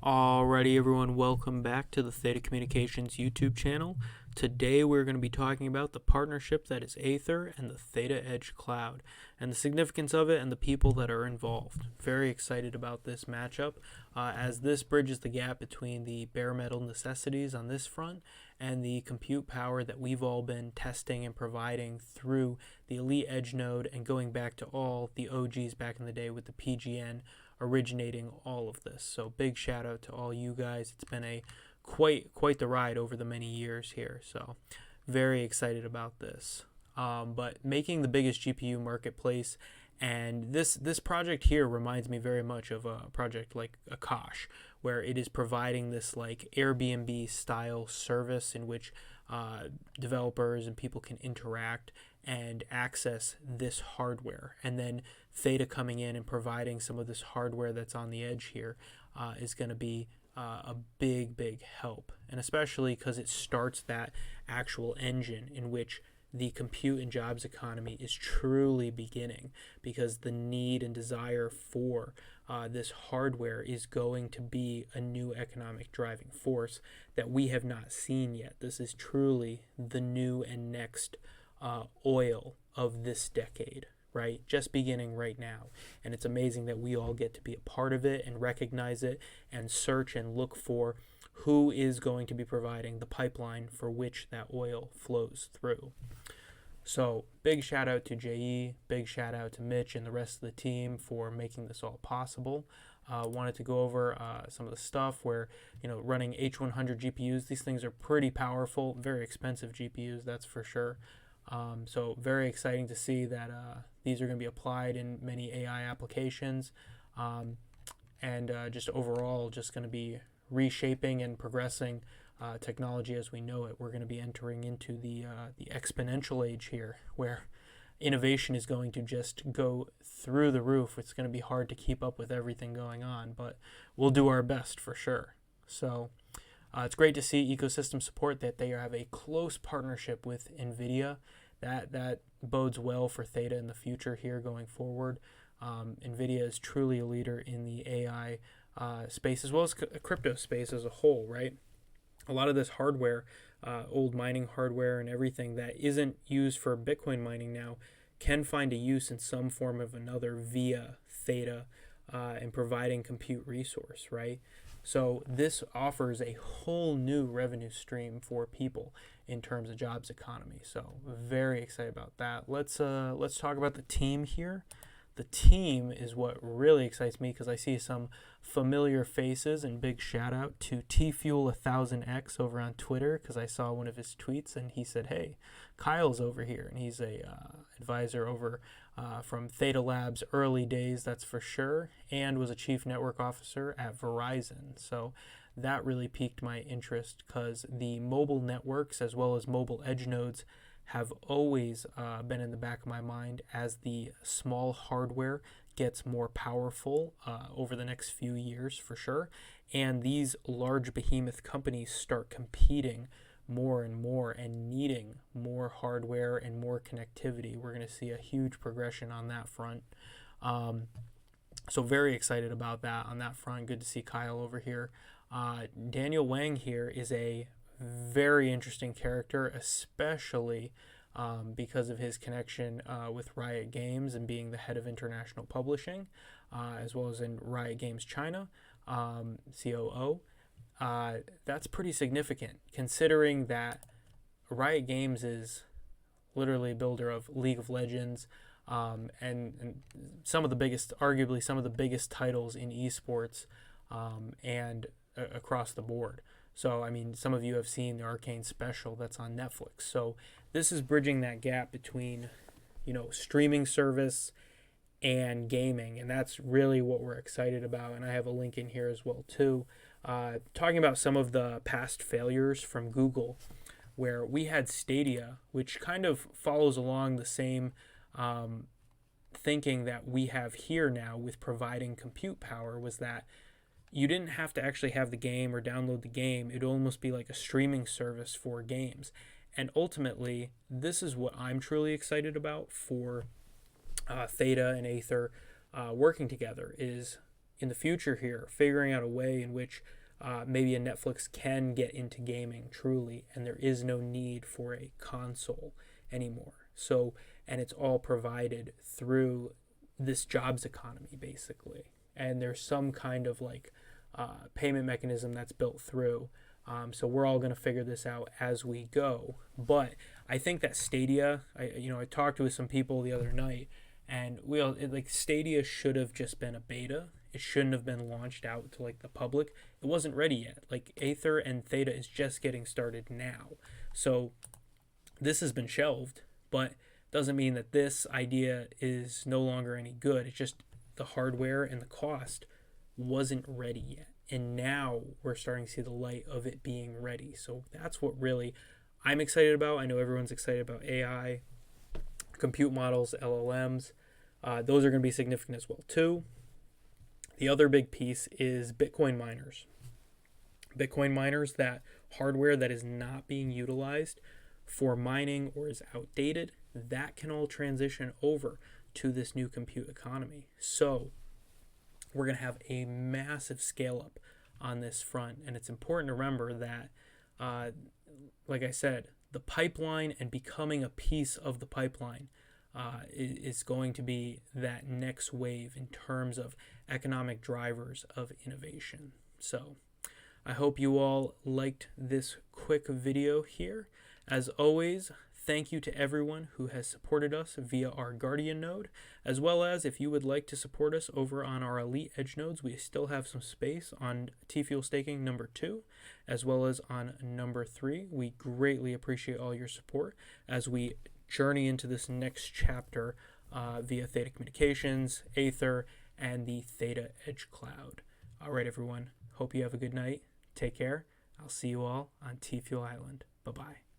Alrighty, everyone, welcome back to the Theta Communications YouTube channel. Today we're going to be talking about the partnership that is AETHIR and the Theta Edge Cloud, and the significance of it and the people that are involved. Very excited about this matchup, as this bridges the gap between the bare metal necessities on this front and the compute power that we've all been testing and providing through the Elite Edge node and going back to all the OGs back in the day with the PGN originating all of this. So big shout out to all you guys. It's been a quite the ride over the many years here. So very excited about this. But making the biggest GPU marketplace, and this project here reminds me very much of a project like Akash, where it is providing this like Airbnb style service in which developers and people can interact and access this hardware. And then THETA coming in and providing some of this hardware that's on the edge here is going to be a big help. And especially because it starts that actual engine in which the compute and jobs economy is truly beginning, because the need and desire for this hardware is going to be a new economic driving force that we have not seen yet. This is truly the new and next oil of this decade, right? Just beginning right now. And it's amazing that we all get to be a part of it and recognize it and search and look for who is going to be providing the pipeline for which that oil flows through. So big shout out to JE, big shout out to Mitch and the rest of the team for making this all possible. Wanted to go over some of the stuff where, running H100 GPUs, these things are pretty powerful, very expensive GPUs, that's for sure. So very exciting to see that these are going to be applied in many AI applications, and just overall just going to be reshaping and progressing technology as we know it. We're going to be entering into the exponential age here, where innovation is going to just go through the roof. It's going to be hard to keep up with everything going on, but we'll do our best for sure. So it's great to see ecosystem support, that they have a close partnership with NVIDIA. That bodes well for THETA in the future here going forward. NVIDIA is truly a leader in the AI space, as well as crypto space as a whole, right? A lot of this hardware, old mining hardware and everything that isn't used for Bitcoin mining now, can find a use in some form of another via THETA and providing compute resource, right? So this offers a whole new revenue stream for people in terms of jobs economy. So very excited about that. Let's talk about the team here. The team is what really excites me, because I see some familiar faces, and big shout out to TFuel1000X over on Twitter, because I saw one of his tweets and he said, hey, Kyle's over here, and he's a advisor over from THETA Labs early days, that's for sure, and was a chief network officer at Verizon. So that really piqued my interest, because the mobile networks as well as mobile edge nodes have always been in the back of my mind as the small hardware gets more powerful over the next few years for sure, and these large behemoth companies start competing more and more and needing more hardware and more connectivity. We're going to see a huge progression on that front. So very excited about that on that front. Good to see Kyle over here. Daniel Wang here is a very interesting character, especially because of his connection with Riot Games and being the head of international publishing, as well as in Riot Games China, COO. That's pretty significant, considering that Riot Games is literally a builder of League of Legends and some of the biggest, arguably some of the biggest titles in esports and across the board. So, I mean, some of you have seen the Arcane special that's on Netflix. So this is bridging that gap between, streaming service and gaming. And that's really what we're excited about. And I have a link in here as well, too. Talking about some of the past failures from Google, where we had Stadia, which kind of follows along the same thinking that we have here now with providing compute power, was that you didn't have to actually have the game or download the game. It'd almost be like a streaming service for games. And ultimately, this is what I'm truly excited about for THETA and AETHIR working together, is in the future here, figuring out a way in which maybe a Netflix can get into gaming truly, and there is no need for a console anymore. So, and it's all provided through this jobs economy, basically. And there's some kind of like payment mechanism that's built through. So we're all going to figure this out as we go. But I think that Stadia, I talked with some people the other night, and Stadia should have just been a beta. It shouldn't have been launched out to like the public. It wasn't ready yet. Like AETHIR and THETA is just getting started now. So this has been shelved, but doesn't mean that this idea is no longer any good. It's just the hardware and the cost wasn't ready yet. And now we're starting to see the light of it being ready. So that's what really I'm excited about. I know everyone's excited about AI, compute models, LLMs. Those are going to be significant as well too. The other big piece is Bitcoin miners. Bitcoin miners, that hardware that is not being utilized for mining or is outdated, that can all transition over to this new compute economy. So we're going to have a massive scale up on this front. And it's important to remember that, like I said, the pipeline and becoming a piece of the pipeline is going to be that next wave in terms of economic drivers of innovation. So I hope you all liked this quick video here. As always, thank you to everyone who has supported us via our Guardian node, as well as if you would like to support us over on our Elite Edge nodes, we still have some space on T-Fuel staking number 2, as well as on number 3. We greatly appreciate all your support as we journey into this next chapter via THETA Communications, AETHIR, and the THETA Edge Cloud. All right, everyone. Hope you have a good night. Take care. I'll see you all on T-Fuel Island. Bye-bye.